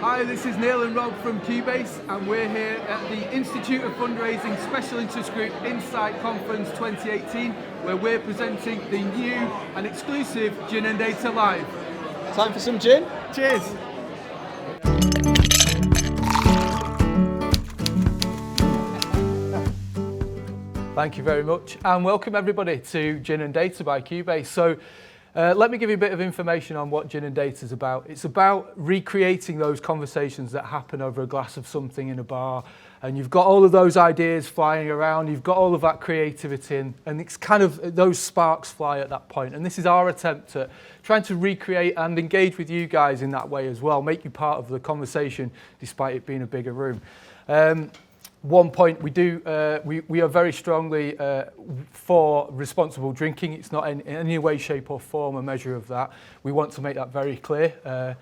Hi, this is Neil and Rob from Cubase, and we're here at the Institute of Fundraising Special Interest Group Insight Conference 2018, where we're presenting the new and exclusive Gin and Data Live. Time for some gin? Cheers! Thank you very much, and welcome everybody to Gin and Data by Cubase. So, let me give you a bit of information on what Gin and Data is about. It's about recreating those conversations that happen over a glass of something in a bar, and you've got all of those ideas flying around, you've got all of that creativity, and it's kind of those sparks fly at that point. And this is our attempt at trying to recreate and engage with you guys in that way as well, make you part of the conversation despite it being a bigger room. One point we are very strongly for responsible drinking. It's not in any way, shape or form a measure of that. We want to make that very clear.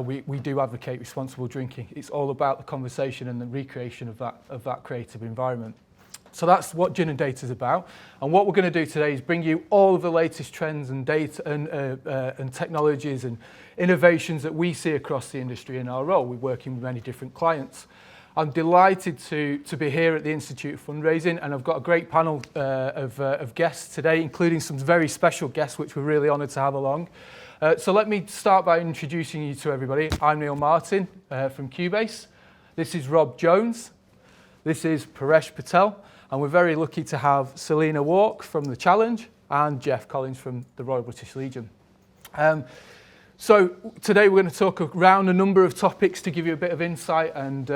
We do advocate responsible drinking. It's all about the conversation and the recreation of that creative environment. So that's what Gin and Data is about. And what we're going to do today is bring you all of the latest trends and data and technologies and innovations that we see across the industry in our role. We're working with many different clients. I'm delighted to be here at the Institute of Fundraising, and I've got a great panel of guests today, including some very special guests which we're really honoured to have along. So let me start by introducing you to everybody. I'm Neil Martin from Cubase. This is Rob Jones. This is Paresh Patel, and we're very lucky to have Selena Walk from The Challenge and Jeff Collins from the Royal British Legion. So today we're going to talk around a number of topics to give you a bit of insight and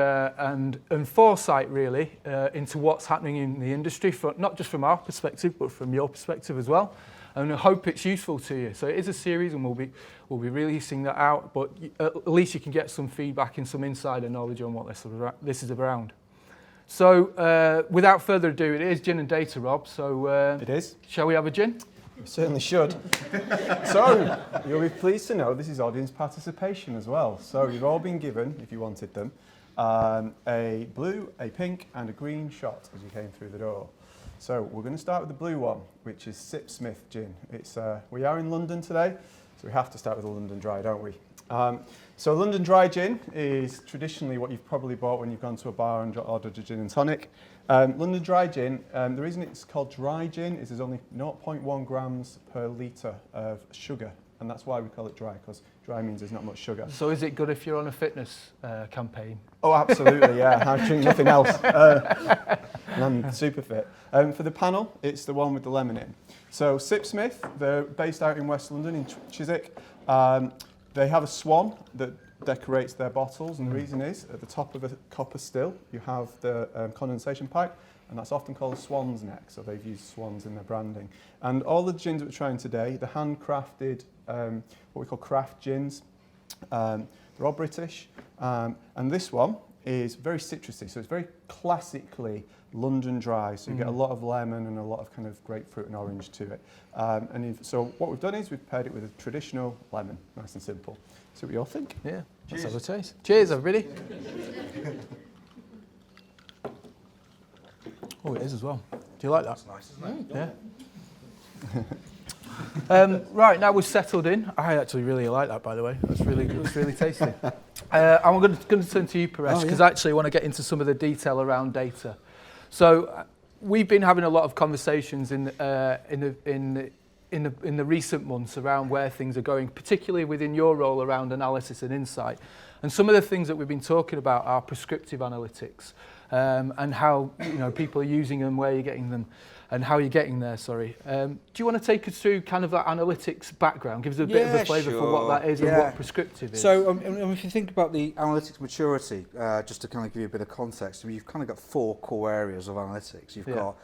foresight really into what's happening in the industry, not just from our perspective but from your perspective as well. And I hope it's useful to you. So it is a series, and we'll be releasing that out, but at least you can get some feedback and some insider knowledge on what this is around. So without further ado, it is Gin and Data, Rob. So it is. Shall we have a gin? We certainly should. So, you'll be pleased to know this is audience participation as well. So, you've all been given, if you wanted them, a blue, a pink and a green shot as you came through the door. So, we're going to start with the blue one, which is Sipsmith Gin. We are in London today, so we have to start with a London Dry, don't we? So, London Dry Gin is traditionally what you've probably bought when you've gone to a bar and ordered a gin and tonic. London Dry Gin, the reason it's called dry gin is there's only 0.1 grams per litre of sugar, and that's why we call it dry, because dry means there's not much sugar. So is it good if you're on a fitness campaign? Oh, absolutely, yeah. I drink nothing else, and I'm super fit. For the panel, it's the one with the lemon in. So Sipsmith, they're based out in West London, in Chiswick. They have a swan that decorates their bottles, and the reason is at the top of a copper still you have the condensation pipe, and that's often called a swan's neck, so they've used swans in their branding. And all the gins that we're trying today, the handcrafted, what we call craft gins, they're all British, and this one is very citrusy, so it's very classically London Dry, so you get a lot of lemon and a lot of kind of grapefruit and orange to it. So what we've done is we've paired it with a traditional lemon, nice and simple. See what you all think? Yeah, let's have a taste. Cheers, everybody. Oh, it is as well. Do you like that? That's nice, isn't it? Yeah. Right, now we're settled in. I actually really like that, by the way. That's really tasty. I'm going to turn to you, Paresh, because actually I want to get into some of the detail around data. So we've been having a lot of conversations in the recent months around where things are going, particularly within your role around analysis and insight. And some of the things that we've been talking about are prescriptive analytics, and how people are using them, where you're getting them, and how you're getting there. Do you want to take us through kind of that analytics background? Give us a bit of a flavour for what that is and what prescriptive is. So if you think about the analytics maturity, just to kind of give you a bit of context, you've kind of got four core areas of analytics. You've got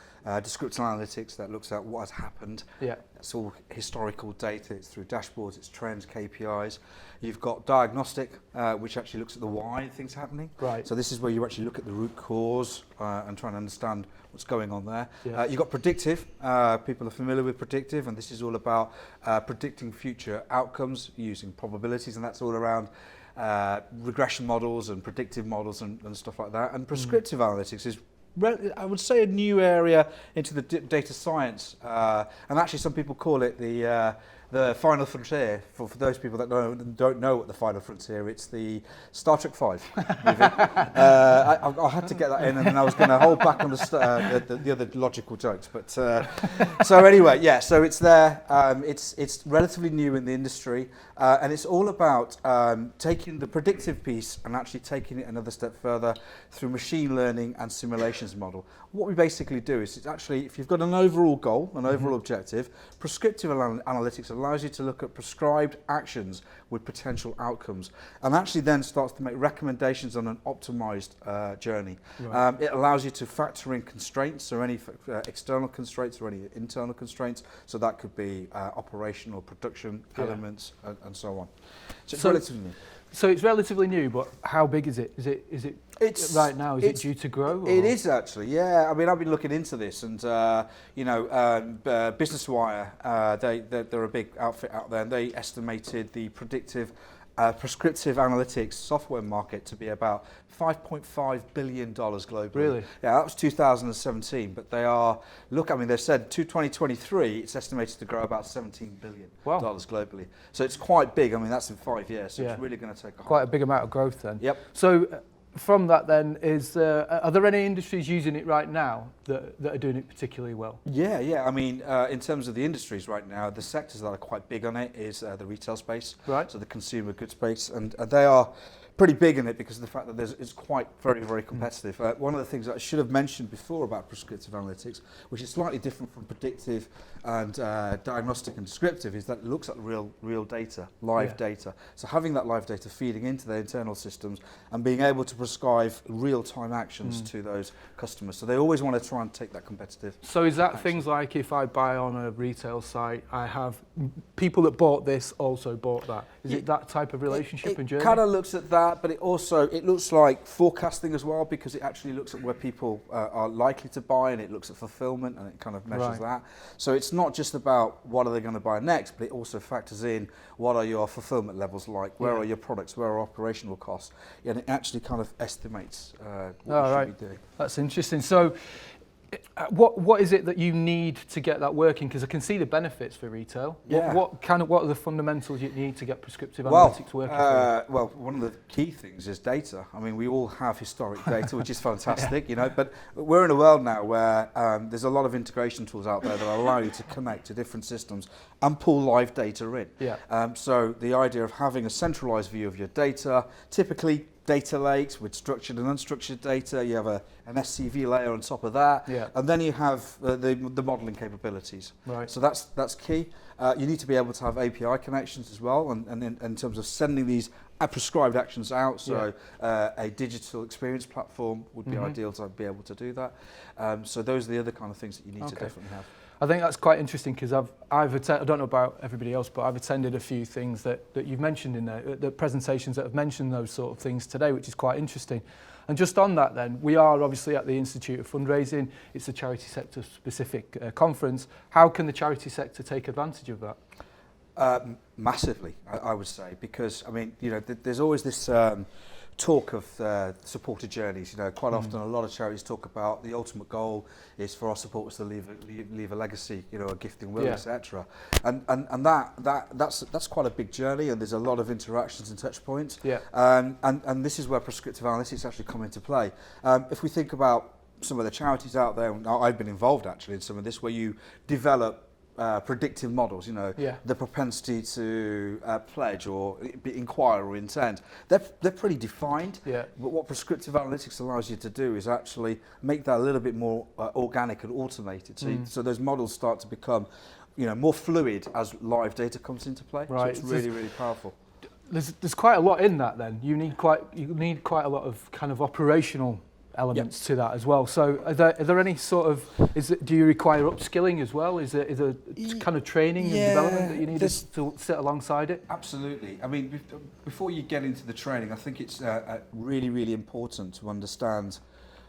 descriptive analytics that looks at what has happened. Yeah. It's all historical data. It's through dashboards, it's trends, KPIs. You've got diagnostic, which actually looks at the why things are happening. Right. So this is where you actually look at the root cause and try and understand what's going on there. Yeah. You've got predictive. People are familiar with predictive, and this is all about predicting future outcomes using probabilities, and that's all around regression models and predictive models and stuff like that. And prescriptive analytics is, I would say, a new area into the data science, and actually some people call it the the final frontier, for those people that don't know what the final frontier, it's the Star Trek 5 movie. I had to get that in, and then I was going to hold back on the other logical jokes. But so anyway, yeah, so it's there. It's relatively new in the industry, and it's all about taking the predictive piece and actually taking it another step further through machine learning and simulations model. What we basically do is, it's actually, if you've got an overall goal, an overall objective, prescriptive analytics allows you to look at prescribed actions with potential outcomes, and actually then starts to make recommendations on an optimized journey. Right. It allows you to factor in constraints, or any external constraints or any internal constraints, so that could be operational, production elements, and so on. So it's relatively new. So it's relatively new, but how big is it? Is it right now? Is it due to grow? Or? It is actually, yeah. I mean, I've been looking into this, and Business Wire, they're a big outfit out there, and they estimated the prescriptive analytics software market to be about $5.5 billion globally. Really? Yeah, that was 2017, but they said 2023, it's estimated to grow about $17 billion globally. So it's quite big. I mean, that's in 5 years, so it's really going to take quite a big amount of growth then. Yep. So from that then, are there any industries using it right now that are doing it particularly well? Yeah. I mean, in terms of the industries right now, the sectors that are quite big on it is the retail space, right? So the consumer goods space, and they are pretty big in it because of the fact that it's quite very, very competitive. One of the things that I should have mentioned before about prescriptive analytics, which is slightly different from predictive and diagnostic and descriptive, is that it looks at real data, live data. So having that live data feeding into their internal systems and being able to prescribe real-time actions to those customers. So they always want to try and take that competitive. So is that action. things like if I buy on a retail site, I have people that bought this also bought that? Is it that type of relationship and journey? It kind of looks at that, but it looks like forecasting as well, because it actually looks at where people are likely to buy, and it looks at fulfillment, and it kind of measures that. So it's not just about what are they going to buy next, but it also factors in what are your fulfillment levels like, where are your products, where are operational costs, and it actually kind of estimates what you should be doing. That's interesting. So what is it that you need to get that working? Because I can see the benefits for retail. Yeah. What are the fundamentals you need to get prescriptive analytics working for you? Well, one of the key things is data. I mean, we all have historic data, which is fantastic, but we're in a world now where there's a lot of integration tools out there that allow you to connect to different systems and pull live data in. Yeah. So the idea of having a centralized view of your data, typically data lakes with structured and unstructured data. You have an SCV layer on top of that, and then you have the modeling capabilities. Right. So that's key. You need to be able to have API connections as well, and in terms of sending these prescribed actions out. So a digital experience platform would be ideal to be able to do that. So those are the other kind of things that you need to definitely have. I think that's quite interesting because I've attended, I don't know about everybody else, but I've attended a few things that you've mentioned in there, the presentations that have mentioned those sort of things today, which is quite interesting. And just on that then, we are obviously at the Institute of Fundraising. It's a charity sector specific conference. How can the charity sector take advantage of that? Massively, I would say, because I mean, there's always this talk of supporter journeys. Quite often a lot of charities talk about the ultimate goal is for our supporters to leave a legacy, a gifting will, etc. And that's quite a big journey, and there's a lot of interactions and touch points. And this is where prescriptive analytics actually come into play. If we think about some of the charities out there, and I've been involved actually in some of this, where you develop predictive models, the propensity to pledge or inquire or intend, they're pretty defined. But what prescriptive analytics allows you to do is actually make that a little bit more organic and automated. So those models start to become, more fluid as live data comes into play. Right. So it's really, really powerful. There's quite a lot in that. Then you need quite a lot of kind of operational elements to that as well. So are there any sort of, do you require upskilling as well? Is there kind of training and development that you need to sit alongside it? Absolutely. I mean, before you get into the training, I think it's really, really important to understand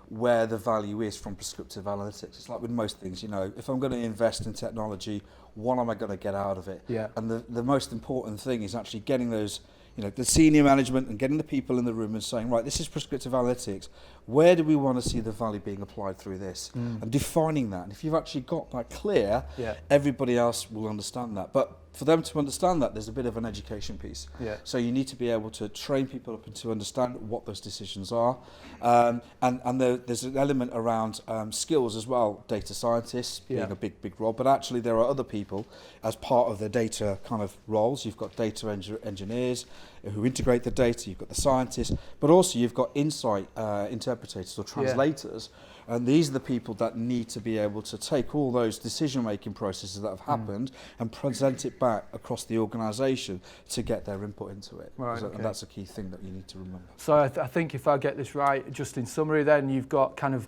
where the value is from prescriptive analytics. It's like with most things, if I'm going to invest in technology, what am I going to get out of it? And the most important thing is actually getting those, the senior management and getting the people in the room and saying, right, this is prescriptive analytics. Where do we want to see the value being applied through this? And defining that. And if you've actually got that clear, everybody else will understand that. But for them to understand that, there's a bit of an education piece. Yeah. So you need to be able to train people up and to understand what those decisions are. And there's an element around skills as well, data scientists being a big role, but actually there are other people as part of the data kind of roles. You've got data engineers who integrate the data, you've got the scientists, but also you've got insight interpreters or translators. And these are the people that need to be able to take all those decision-making processes that have happened and present it back across the organisation to get their input into it. Right, And that's a key thing that you need to remember. So I think if I get this right, just in summary then, you've got kind of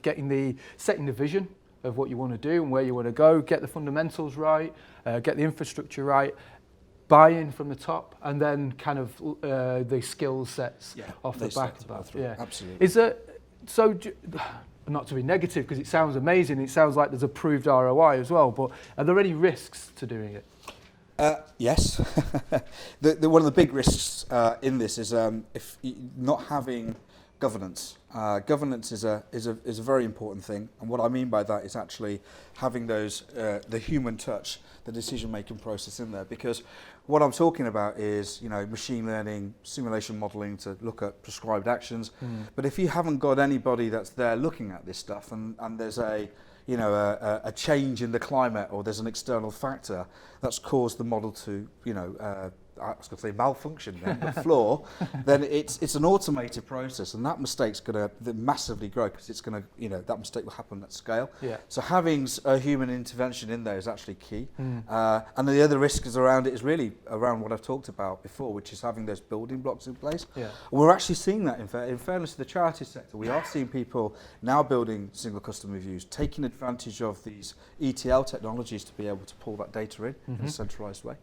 setting the vision of what you want to do and where you want to go, get the fundamentals right, get the infrastructure right, buy-in from the top, and then kind of the skill sets off the back of that. Yeah, absolutely. Is it, so, not to be negative because it sounds amazing, it sounds like there's a proved ROI as well, but are there any risks to doing it? Yes. One of the big risks in this is not having governance. Governance is a very important thing, and what I mean by that is actually having those the human touch, the decision-making process in there. Because what I'm talking about is, machine learning, simulation modelling to look at prescribed actions. But if you haven't got anybody that's there looking at this stuff, and there's a change in the climate, or there's an external factor that's caused the model to, I was going to say malfunction then, but flaw, then it's an automated process, and that mistake's going to massively grow because it's going to, that mistake will happen at scale. Yeah. So having a human intervention in there is actually key. And the other risk is around it is really around what I've talked about before, which is having those building blocks in place. Yeah. We're actually seeing that in fairness to the charity sector. We are seeing people now building single customer views, taking advantage of these ETL technologies to be able to pull that data in a centralised way.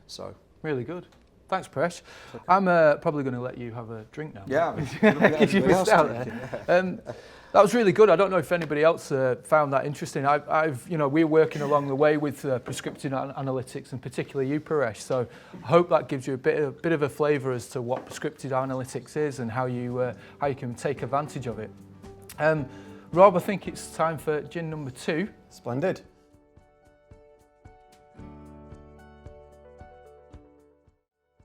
So. Really good. Thanks, Presh. Okay. I'm probably going to let you have a drink now. Yeah, because you missed out there. That was really good. I don't know if anybody else found that interesting. We're working along the way with prescriptive analytics, and particularly you, Paresh. So I hope that gives you a bit of a flavour as to what prescriptive analytics is and how you can take advantage of it. Rob, I think it's time for gin number 2. Splendid.